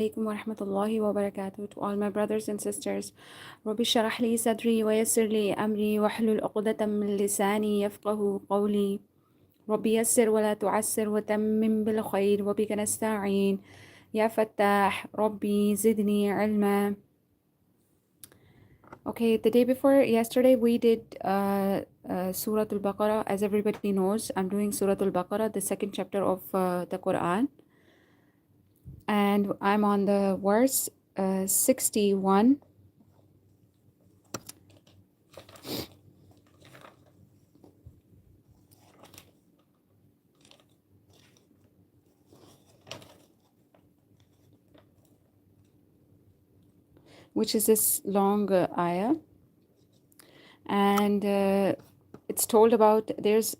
Alaikum wa rahmatullahi wa barakatuh to all my brothers and sisters. Rabbi shrah li sadri wa yassir li amri wahlul 'uqdatam min lisani yafqahu qawli. Rabbi yassir wa la tu'assir wa tammim bil khair wa bika nasta'in. Ya Fattah, Rabbi zidni ilma. Okay, the day before yesterday we did Surah Al-Baqarah. As everybody knows, I'm doing Surah Al-Baqarah, the second chapter of the Quran. And I'm on the verse 61, which is this long ayah. And it's told about,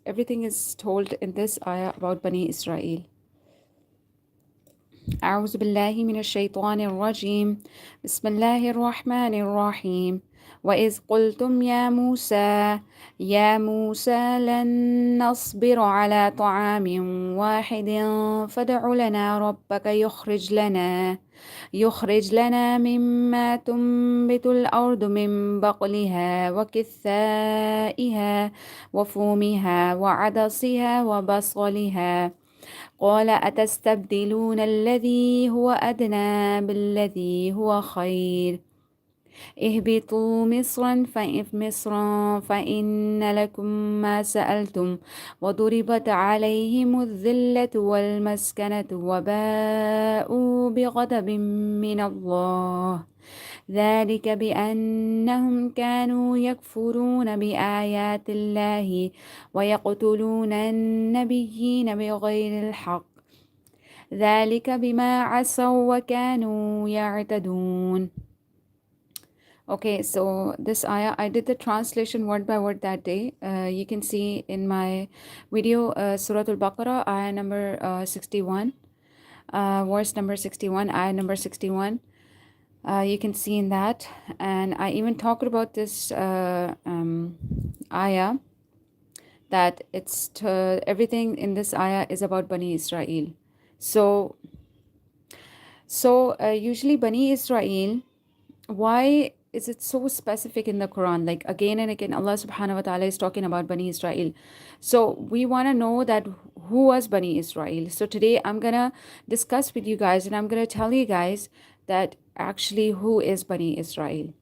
everything is told in this ayah about Bani Israel. أعوذ بالله من الشيطان الرجيم بسم الله الرحمن الرحيم وإذ قلتم يا موسى لن نصبر على طعام واحد فادع لنا ربك يخرج لنا مما تنبت الأرض من بقلها وكثائها وفومها وعدسها وبصلها قال أتستبدلون الذي هو أدنى بالذي هو خير اهبطوا مصرا فإن لكم ما سألتم وضربت عليهم الذلة والمسكنة وباءوا بغضب من الله ذلك بأنهم كانوا يكفرون بآيات الله ويقتلون النبيين بغير الحق ذلك بما عصوا وكانوا يعتدون. Okay, so this ayah, I did the translation word by word that day. You can see in my video, Surah Al-Baqarah, ayah number 61, verse number 61, ayah number 61. You can see in that. And I even talked about this ayah, that everything in this ayah is about Bani Israel. So usually Bani Israel, why is it so specific in the Quran? Like again and again, Allah subhanahu wa ta'ala is talking about Bani Israel. So we want to know that who was Bani Israel. So today I'm going to discuss with you guys, and I'm going to tell you guys that actually who is Bani Israel.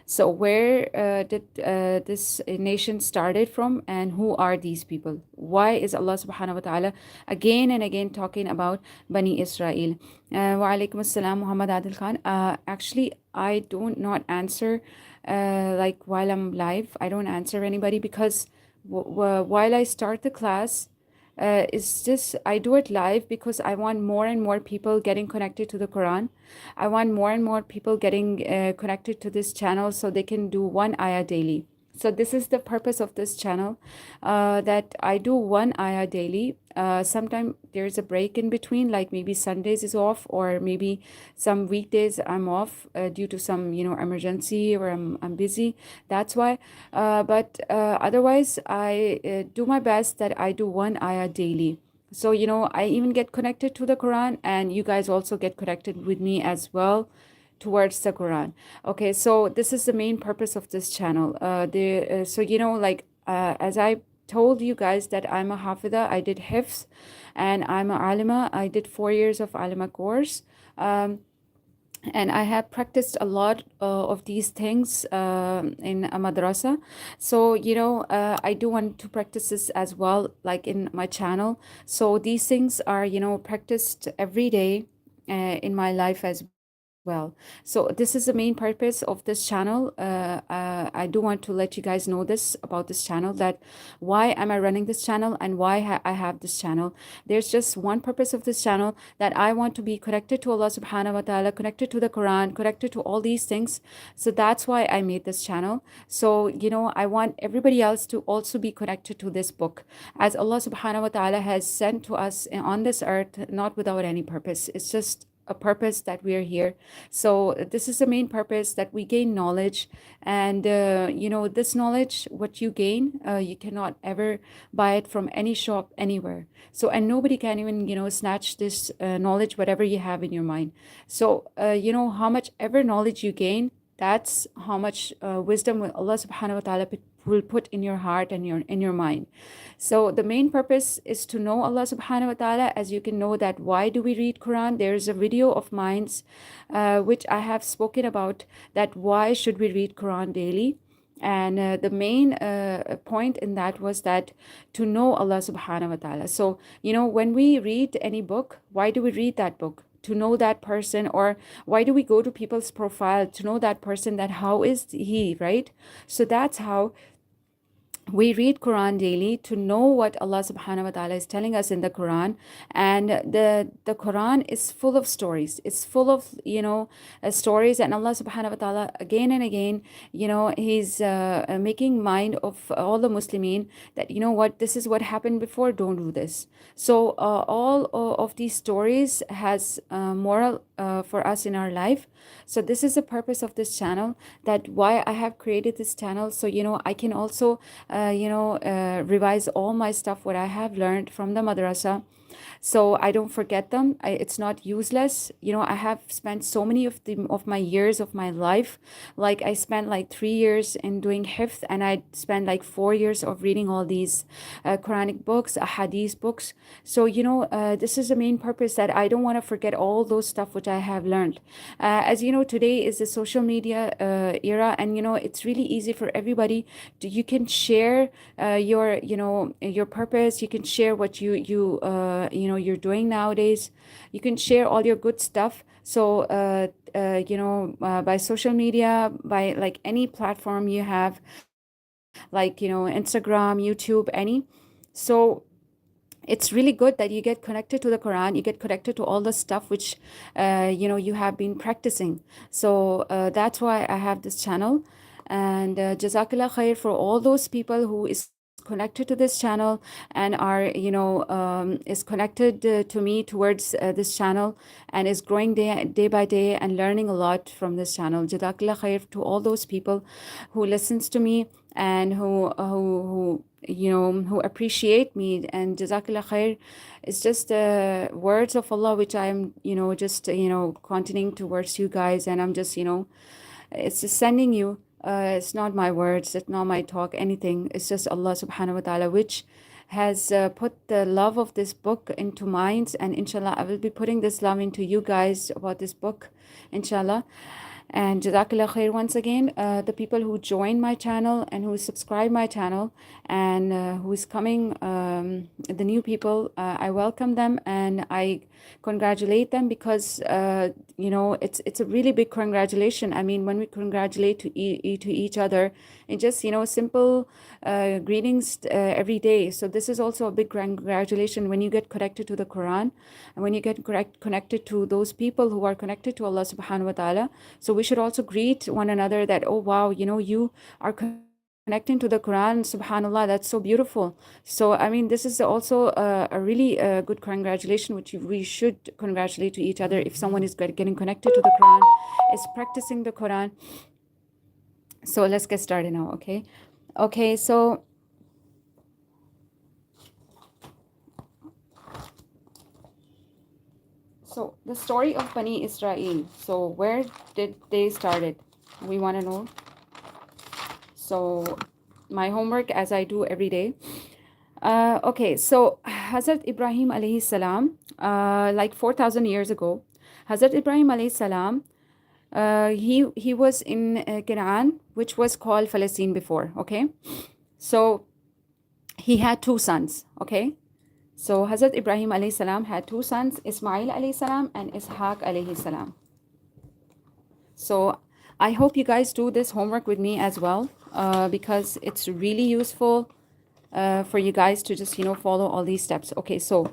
So where did this nation started from, and who are these people? Why is Allah subhanahu wa ta'ala again and again talking about Bani Israel? Wa alaikum assalam, Muhammad Adil Khan. Actually, I don't not answer like while I'm live. I don't answer anybody because while I start the class, it's just I do it live because I want more and more people getting connected to the Quran. I want more and more people getting connected to this channel so they can do one ayah daily. So this is the purpose of this channel, that I do one ayah daily. Sometimes there's a break in between, like maybe Sundays is off, or maybe some weekdays I'm off due to some emergency, or I'm busy. That's why. But otherwise, I do my best that I do one ayah daily. So I even get connected to the Quran, and you guys also get connected with me as well towards the Quran. Okay, so this is the main purpose of this channel. As I told you guys that I'm a hafizah, I did hifz, and I'm a alima. I did 4 years of alima course. And I have practiced a lot of these things in a madrasa. So, I do want to practice this as well, like in my channel. So these things are, practiced every day in my life as well. So this is the main purpose of this channel. I do want to let you guys know this about this channel, that why am I running this channel and why I have this channel. There's just one purpose of this channel, that I want to be connected to Allah subhanahu wa ta'ala, connected to the Quran, connected to all these things. So that's why I made this channel. So I want everybody else to also be connected to this book, as Allah subhanahu wa ta'ala has sent to us on this earth, not without any purpose. It's just a purpose that we are here. So this is the main purpose, that we gain knowledge. And this knowledge, what you gain, you cannot ever buy it from any shop anywhere. So, and nobody can even snatch this knowledge, whatever you have in your mind. So how much ever knowledge you gain, that's how much wisdom will Allah subhanahu wa ta'ala will put in your heart and in your mind. So the main purpose is to know Allah subhanahu wa ta'ala. As you can know that why do we read Quran, there is a video of mine which I have spoken about, that why should we read Quran daily. And the main point in that was that to know Allah subhanahu wa ta'ala. So when we read any book, why do we read that book? To know that person. Or why do we go to people's profile? To know that person, that how is he, right? So that's how we read Quran daily, to know what Allah subhanahu wa ta'ala is telling us in the Quran. And the Quran is full of stories. It's full of stories. And Allah subhanahu wa ta'ala again and again, he's making mind of all the Muslimin, that what, this is what happened before, don't do this. So all of these stories has moral for us in our life. So this is the purpose of this channel, that why I have created this channel. So I can also revise all my stuff, what I have learned from the madrasa, so I don't forget them. It's not useless. I have spent so many of my years of my life. Like I spent like 3 years in doing hifz, and I spent like 4 years of reading all these Quranic books, hadith books. So this is the main purpose, that I don't want to forget all those stuff which I have learned. As you know, today is the social media era, and it's really easy for everybody you can share your purpose. You can share what you're doing nowadays. You can share all your good stuff. So by social media, by like any platform you have, like Instagram, YouTube, any. So it's really good that you get connected to the Quran, you get connected to all the stuff which you have been practicing. So that's why I have this channel. And jazakallah khair for all those people who is connected to this channel, and are is connected to me towards this channel, and is growing day by day and learning a lot from this channel. Jazakallah khair to all those people who listens to me, and who appreciate me. And jazakallah khair is just words of Allah, which I'm just continuing towards you guys. And I'm just it's just sending you. It's not my words, it's not my talk, anything. It's just Allah subhanahu wa ta'ala, which has put the love of this book into minds. And inshallah, I will be putting this love into you guys about this book, inshallah. And jazakallah khair once again, the people who join my channel and who subscribe my channel, and who is coming, the new people, I welcome them and I congratulate them, because it's a really big congratulation. I mean, when we congratulate to each other in just simple greetings every day. So this is also a big congratulation when you get connected to the Quran, and when you get connected to those people who are connected to Allah subhanahu wa ta'ala. So we should also greet one another, that oh wow, you are connecting to the Quran, subhanallah, that's so beautiful. So I mean, this is also a really good congratulation, which we should congratulate to each other. If someone is getting connected to the Quran, is practicing the Quran. So let's get started now. Okay, so the story of Bani Israel. So where did they started? We want to know. So my homework, as I do every day. Okay, so Hazrat Ibrahim alayhi salam, like 4,000 years ago, Hazrat Ibrahim alayhi salam, he was in Canaan, which was called Palestine before. Okay, so he had 2 sons. Okay, so Hazrat Ibrahim alayhi salam had 2 sons, Ismail alayhi salam and Ishaq alayhi salam. So I hope you guys do this homework with me as well, because it's really useful for you guys to just follow all these steps. Okay, so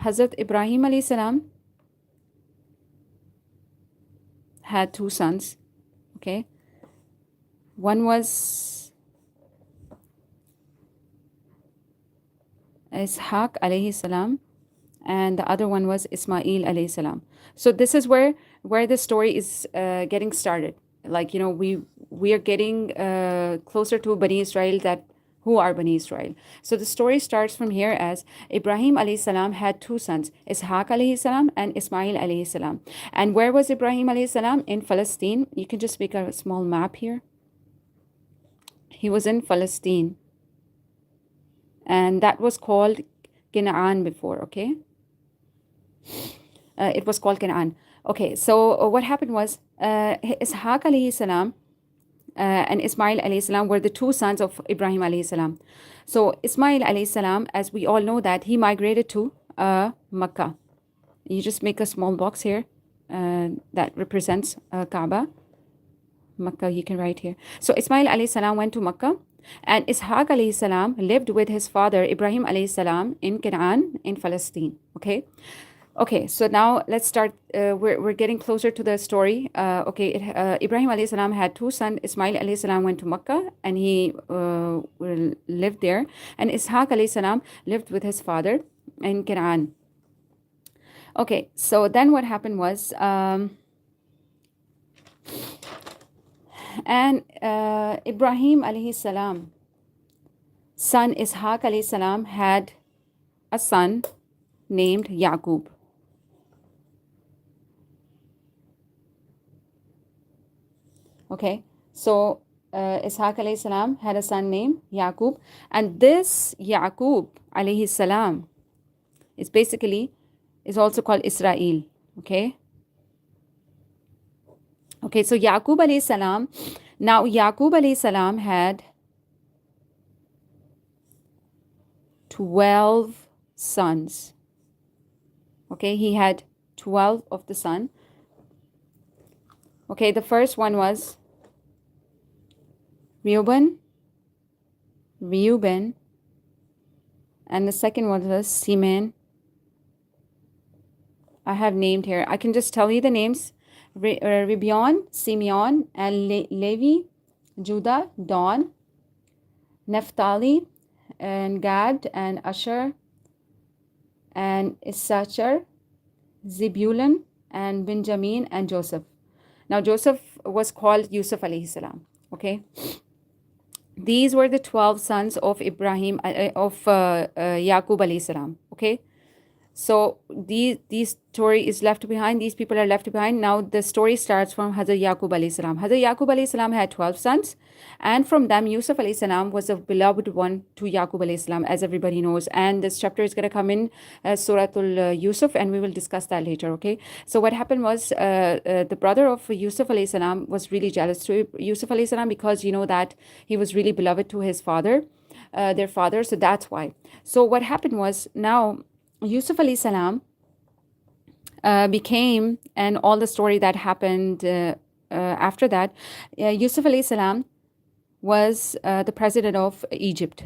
Hazrat Ibrahim alayhi salam had 2 sons. Okay, one was Ishaq alayhi salam, and the other one was Ismail alayhi salam. So this is where the story is getting started. Like, we are getting closer to Bani Israel, that who are Bani Israel. So the story starts from here as Ibrahim alayhi salam had two sons, Ishaq alayhi salam and Ismail alayhi salam. And where was Ibrahim alayhi salam? In Palestine. You can just make a small map here. He was in Palestine, and that was called Canaan before, okay? It was called Canaan. Okay, so what happened was Ishaq alayhi salam and Ismail alayhi salam were the two sons of Ibrahim alayhi salam. So Ismail alayhi salam, as we all know, that he migrated to Makkah. You just make a small box here that represents Kaaba. Makkah, you can write here. So Ismail alayhi salam went to Makkah, and Ishaq alayhi salam lived with his father Ibrahim alayhi salam in Canaan in Palestine. Okay, so now let's start. We're getting closer to the story. Ibrahim alayhi salam had two sons. Ismail alayhi salam went to Makkah, and he lived there. And Ishaq alayhi salam lived with his father in Canaan. Okay, so then what happened was, Ibrahim alayhi salam, son Ishaq alayhi salam, had a son named Yaqub. Okay, so Ishaq alayhi salam had a son named Yaqub, and this Yaqub alayhi salam is also called Israel. Okay, so Yaqub alayhi salam, now Yaqub alayhi salam had 12 sons. Okay, he had 12 of the son. Okay, the first one was Reuben, and the second one was Simeon. I have named here. I can just tell you the names. Ribion, Simeon, and Levi, Judah, Dan, Naphtali, and Gad, and Asher, and Issachar, Zebulun, and Benjamin, and Joseph. Now Joseph was called Yusuf alayhi salam. Okay, these were the 12 sons of Yaqub alayhi salam. Okay, so these story is left behind. These people are left behind. Now the story starts from Hazrat Yaqub alayhi salam. Hazrat Yaqub alayhi salam had 12 sons, and from them Yusuf alayhi salam was a beloved one to Yaqub alayhi salam, as everybody knows. And this chapter is going to come in Surah Yusuf, and we will discuss that later. Okay, so what happened was the brother of Yusuf alayhi salam was really jealous to Yusuf alayhi salam, because that he was really beloved to his father, their father. So that's why. So what happened was, now Yusuf alayhi salam became, and all the story that happened after that, Yusuf alayhi salam was the president of Egypt.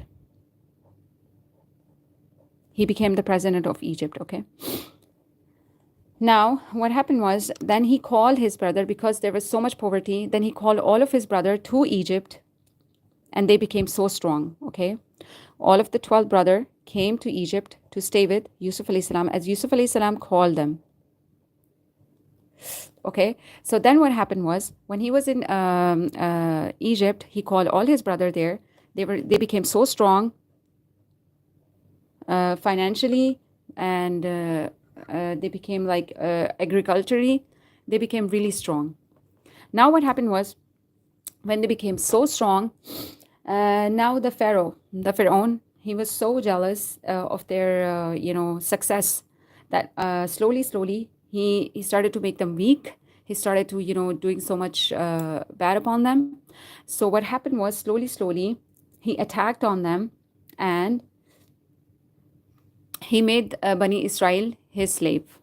He became the president of Egypt. Okay, now what happened was, then he called his brother, because there was so much poverty, then he called all of his brother to Egypt, and they became so strong. Okay, all of the 12 brother came to Egypt to stay with Yusuf alayhi salam, as Yusuf alayhi salam called them. Okay, so then what happened was, when he was in Egypt, he called all his brother there. They became so strong financially, and they became like agriculturally, they became really strong. Now what happened was, when they became so strong, now the Pharaoh, he was so jealous of their success, that slowly he started to make them weak. He started to doing so much bad upon them. So what happened was, slowly he attacked on them, and he made Bani Israel his slave.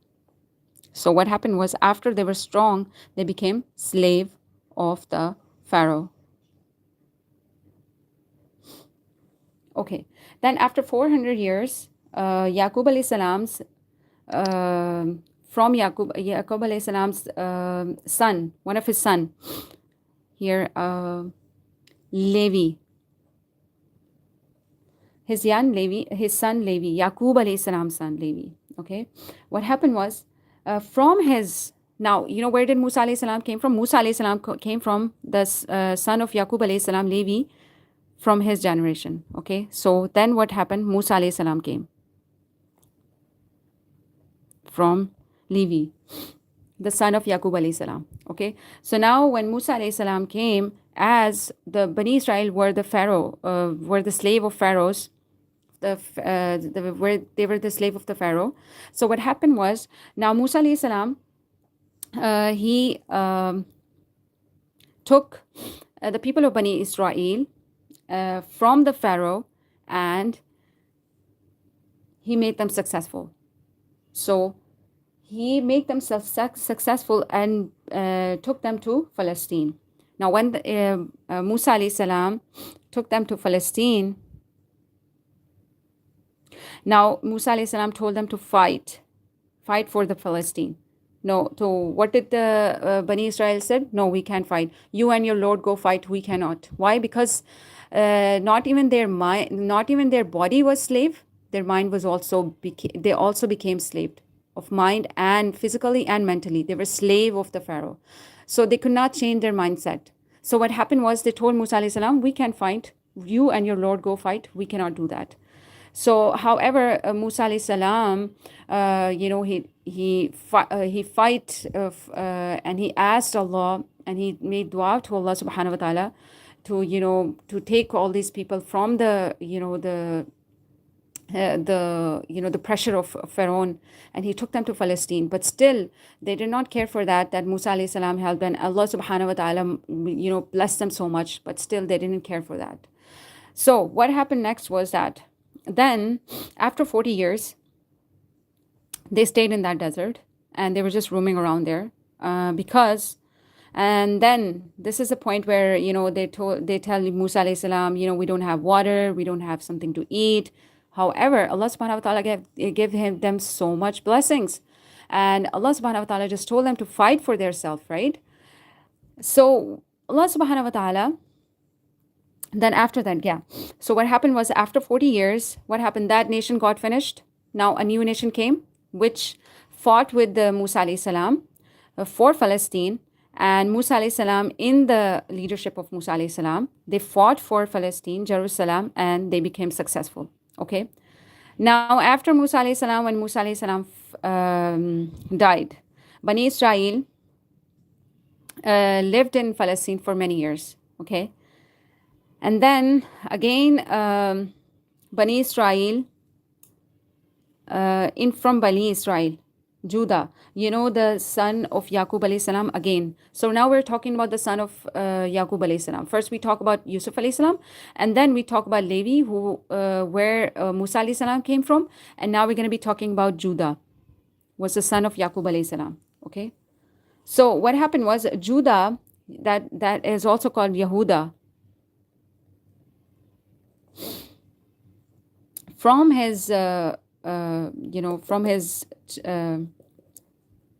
So what happened was, after they were strong, they became slave of the Pharaoh. Okay, then after 400 years, Yaqub alayhi salam's from Yaqub alayhi salam's son, one of his son here, Levi, his son Levi, Yaqub alayhi salam's son Levi. Okay, what happened was from his now, where did Musa alayhi salam came from? Musa alayhi salam came from the son of Yaqub alayhi salam, Levi, from his generation. Okay, so then what happened? Musa alayhi salam came from Levi, the son of Yaqub alayhi salam. Okay, so now when Musa alayhi salam came, as the Bani Israel were the Pharaoh, were the slave of Pharaohs, where they were the slave of the Pharaoh. So what happened was, now Musa alayhi salam, he took the people of Bani Israel from the Pharaoh, and he made them successful. So he made them successful and took them to Palestine. Now when Musa alayhi salam took them to Palestine, now Musa alayhi salam told them to fight for the Palestine. No, so what did the Bani Israel said? No, we can't fight. You and your Lord go fight. We cannot. Why? Because not even their mind, not even their body was slave. Their mind was also they also became slave of mind, and physically and mentally. They were slave of the Pharaoh. So they could not change their mindset. So what happened was, they told Musa alayhi salam, we can fight. You and your Lord go fight. We cannot do that. So, however, Musa alayhi salam, he fight and he asked Allah, and he made dua to Allah subhanahu wa ta'ala to take all these people from the pressure of Pharaoh, and he took them to Palestine. But still, they did not care for that Musa alayhi salam helped, and Allah subhanahu wa ta'ala, blessed them so much, but still they didn't care for that. So what happened next was that, then after 40 years, they stayed in that desert, and they were just roaming around there and then this is a point where, they tell Musa alayhi salam, we don't have water, we don't have something to eat. However, Allah subhanahu wa ta'ala gave them so much blessings, and Allah subhanahu wa ta'ala just told them to fight for their self, right? So Allah subhanahu wa ta'ala, then after that, so what happened was, after 40 years, what happened? That nation got finished. Now a new nation came, which fought with the Musa alayhi salam for Palestine. And Musa alayhi salam, in the leadership of Musa alayhi salam, they fought for Palestine, Jerusalem, and they became successful. Okay. Now after Musa alayhi salam, when Musa alayhi salam died, Bani Israel lived in Palestine for many years. Okay. And then again, Bani Israel, from Bani Israel, Judah, the son of Yaqub alayhi salam again. So now we're talking about the son of Yaqub alayhi salam. First we talk about Yusuf alayhi salam, and then we talk about Levi, where Musa alayhi salam came from, and now we're going to be talking about Judah, was the son of Yaqub alayhi salam. Okay. So what happened was, Judah, that is also called Yehuda, from his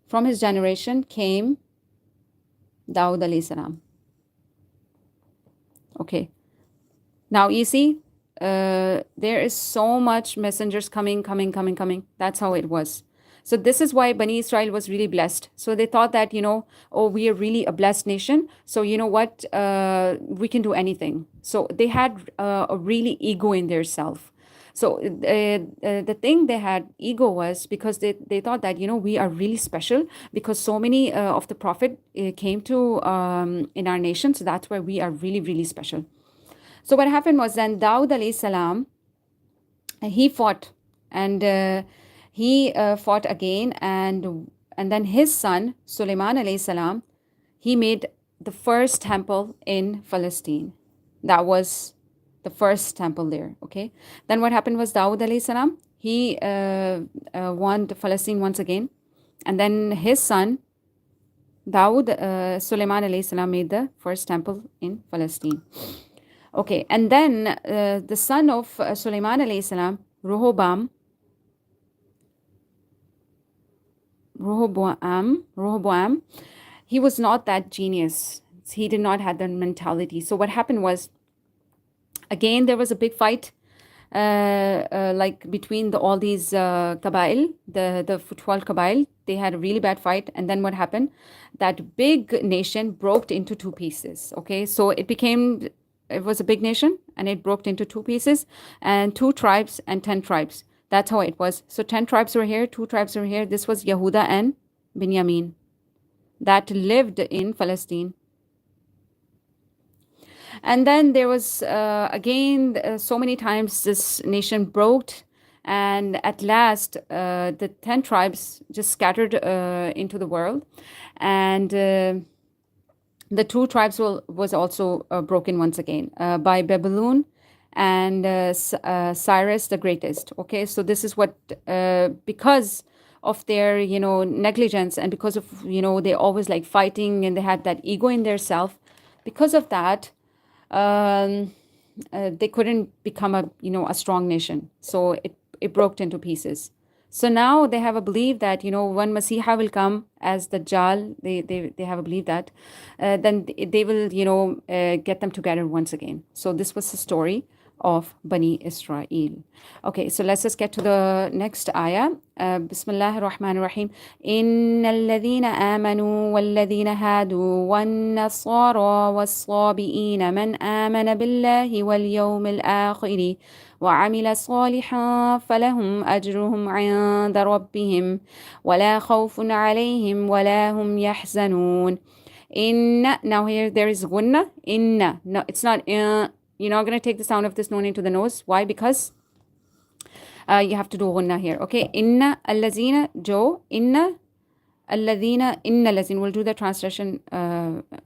from his generation came Dawud alayhi salam. Okay. Now you see, there is so much messengers coming. That's how it was. So this is why Bani Israel was really blessed. So they thought that, we are really a blessed nation. So you know what, we can do anything. So they had a really ego in their self. So the thing they had ego was because they thought that, we are really special because so many of the prophet came to in our nation. So that's why we are really, really special. So what happened was, then Dawud alayhi salam, he fought, and he fought again, and then his son Sulaiman alayhi salam, he made the first temple in Palestine. That was the first temple there. Okay. Then what happened was, Dawud alayhi salam, he won Palestine once again, and then his son Dawud, Sulaiman alayhi salam, made the first temple in Palestine. Okay, and then the son of Sulaiman alayhi salam, Rehoboam, he was not that genius. He did not have that mentality. So what happened was, again, there was a big fight, like between all these Qabail, the 12 Qabail, they had a really bad fight. And then what happened? That big nation broke into two pieces. Okay, so it was a big nation and it broke into two pieces and two tribes and 10 tribes. That's how it was. So 10 tribes were here, two tribes were here. This was Yehuda and Binyamin that lived in Palestine. And then there was, again, so many times this nation broke. And at last, the 10 tribes just scattered into the world. And the two tribes was also broken once again by Babylon and Cyrus the Greatest. Okay, so this is what, because of their, negligence, and because of, they always like fighting and they had that ego in their self. Because of that, they couldn't become a strong nation. So it broke into pieces. So now they have a belief that, when Masiha will come as the Dajjal, they have a belief that then they will, get them together once again. So this was the story of Bani Israel. Okay, so let's just get to the next ayah. Bismillah ar-Rahman ar-Rahim. Inna alladhina amanu walladhina hadu wan-nasara was-sabi'ina man amana billahi wal-yawmil akhiri وعمل صالحا فلهم أجرهم عند ربهم ولا خوف عليهم ولا هم يحزنون. Inna, now here there is gunna. Inna, no, it's not. You're not going to take the sound of this noon into the nose. Why? Because you have to do gunna here. Okay, inna allazina jo, inna alladhina, inna allazina. We'll do the translation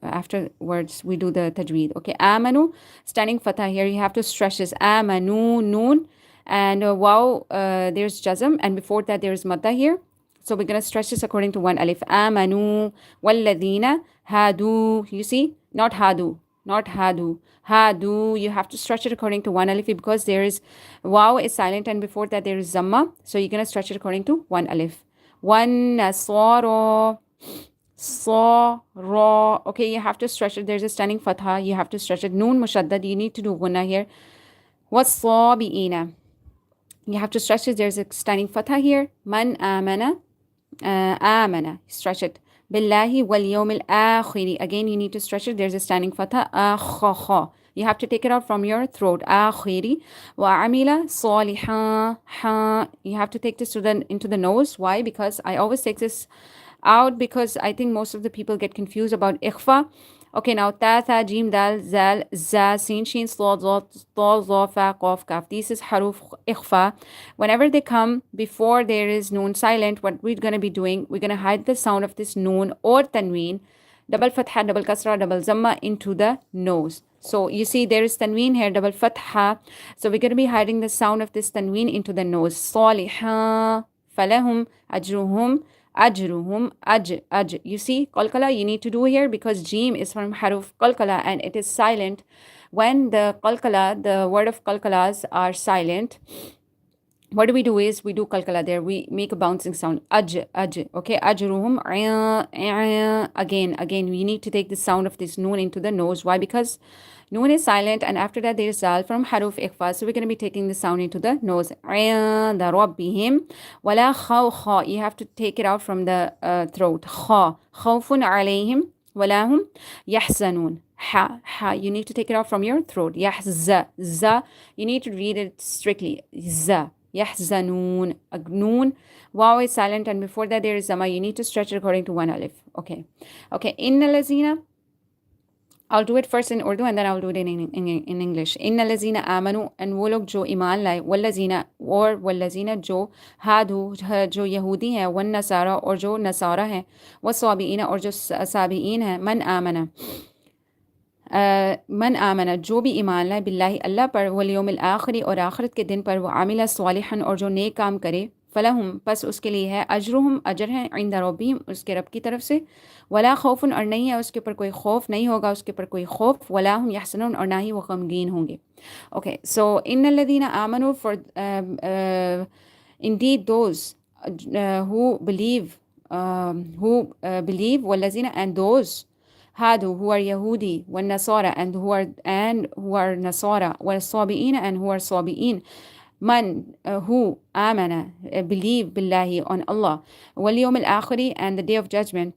afterwards. We do the tajweed. Okay, amanu, standing fatha here. You have to stretch this. Amanu, noon, and wow, there's jazm, and before that there is madda here. So we're going to stretch this according to one alif. Amanu, walladhina, hadu. You see? Not hadu. Not hadu. Hadu, you have to stretch it according to one alif because there is wow is silent and before that there is zamma. So you're going to stretch it according to one alif. One nasara, sara. Okay, you have to stretch it. There's a standing fatha. You have to stretch it. Noon mushaddad. You need to do gunna here. Was-sabi'ina. You have to stretch it. There's a standing fatha here. Man amana. Amana. Stretch it. Billahi wal yawmil akhiri. Again, you need to stretch it. There's a standing fatha. Akha. You have to take it out from your throat. Akhiri. Wa amila salihan. Ha. You have to take this into the nose. Why? Because I always take this out because I think most of the people get confused about ikhfa. Okay, now ta, tha, jim, dal, zal, za, sin, shin, slod, zot, to, zo, fa, qaf, kaf. This is haruf ikhfa. Whenever they come before there is noon silent, what we're going to be doing, we're going to hide the sound of this noon or tanween, double fatha, double kasra, double zamma into the nose. So you see there is tanween here, double fatha. So we're going to be hiding the sound of this tanween into the nose. Salihah, falahum, ajruhum, ajruhum, aj. You see, qalqala you need to do here because jim is from haruf qalqala and it is silent. When the qalqala, the word of qalqalas are silent, what do is we do qalqala there. We make a bouncing sound. Aj. Okay, ajruhum. Again, we need to take the sound of this noon into the nose. Why? Because noon is silent and after that there is zal from haruf ikhfa. So we're going to be taking the sound into the nose. The rabbihim wala kha. You have to take it out from the throat. Kha. Khawfun alayhim wala hum yahzanun. Ha. You need to take it out from your throat. Yahza. Za. You need to read it strictly. Za. Yahzanun. Noon. Waw is silent and before that there is zama. You need to stretch it according to one alif. Okay. Inna lazina. I'll do it first in Urdu and then I'll do it in English. Inna lazina amanu, and wo log jo iman laए, wallazina jo hadu, jo yahudi हैं, wan nasara और जो nasara हैं, wasabiina और जो sabiin हैं, man आमना जो भी ईमान लाए बिल्लाहि अल्लाह पर वल यौमिल आखिरी और आखिरत के दिन पर, व आमिला सालिहन और जो नेक काम करे, फलहुम बस उसके लिए है, अजरुहुम अजर है, इंदा रब्बिहिम उसके रब की तरफ से, वला खौफुन और नहीं है उसके ऊपर कोई खौफ, नहीं होगा उसके ऊपर कोई खौफ, वला हुम यहसनून और ना ही वो गमगीन होंगे. Okay, so innal ladina amanu, for indeed those who believe, wallazina, and those hadu who are Yahudi, wal Nasara and who are Nasara, wal Sabi'in and who are Sabi'in, who amana, believe billahi on Allah, wal yawm al-akhiri, and the day of judgment,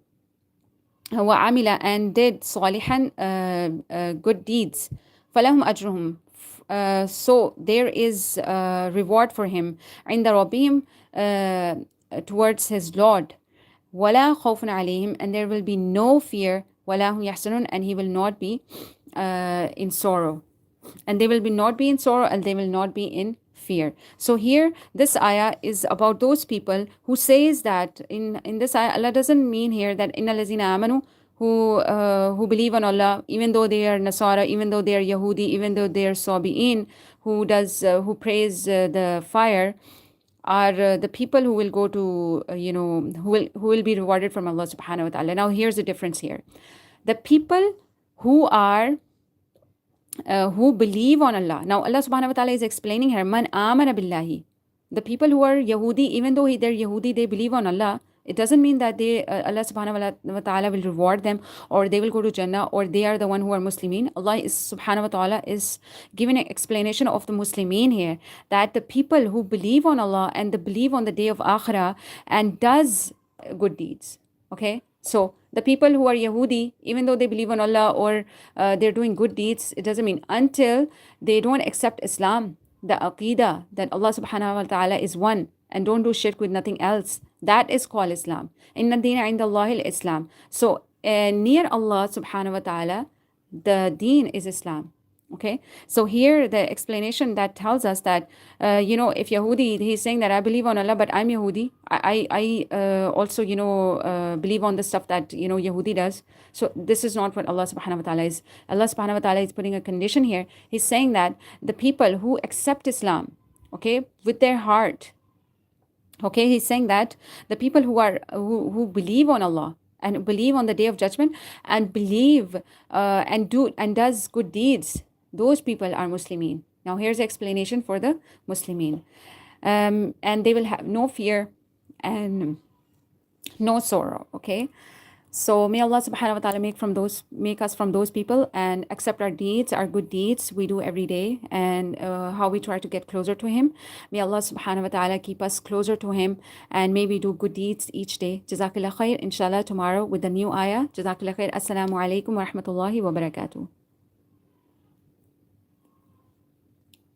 وعمل and did صالحا good deeds, فلهم أجرهم, so there is reward for him عند ربهم, towards his Lord, ولا خوف عليهم, and there will be no fear, ولا هم يحزنون, and he will not be in sorrow, and they will be not be in sorrow, and they will not be in fear. So here this ayah is about those people who says that in this ayah, Allah doesn't mean here that inna lazina amanu, who believe on Allah, even though they are Nasara, even though they are Yahudi, even though they are Sabi'in, who praise the fire, are the people who will go to who will be rewarded from Allah subhanahu wa ta'ala. Now here's the difference here. The people who are who believe on Allah. Now Allah subhanahu wa ta'ala is explaining here, man amana billahi. The people who are Yahudi, even though they're Yahudi, they believe on Allah. It doesn't mean that they Allah subhanahu wa ta'ala will reward them, or they will go to Jannah, or they are the one who are Muslimin. Allah is subhanahu wa ta'ala is giving an explanation of the Muslimin here, that the people who believe on Allah and they believe on the day of Akhirah and does good deeds. Okay, so the people who are Yahudi, even though they believe on Allah, or they're doing good deeds, it doesn't mean until they don't accept Islam, the Aqidah, that Allah subhanahu wa ta'ala is one, and don't do shirk with nothing else. That is called Islam. Inna deena inda Allahi al-Islam. So near Allah subhanahu wa ta'ala, the deen is Islam. Okay, so here the explanation that tells us that if Yahudi, he's saying that I believe on Allah, but I'm Yahudi, I also believe on the stuff that Yahudi does. So this is not what Allah subhanahu wa ta'ala is. Allah subhanahu wa ta'ala is putting a condition here. He's saying that the people who accept Islam, okay, with their heart, okay, he's saying that the people who believe on Allah and believe on the day of judgment and believe and does good deeds, those people are Muslimin. Now here's the explanation for the Muslimin. And they will have no fear and no sorrow. Okay, so may Allah subhanahu wa ta'ala make us from those people and accept our deeds, our good deeds we do every day, and how we try to get closer to him. May Allah subhanahu wa ta'ala keep us closer to him, and may we do good deeds each day. Jazakallah khair. Inshallah tomorrow with the new ayah. Jazakallah khair. Assalamu alaikum wa rahmatullahi wa barakatuh.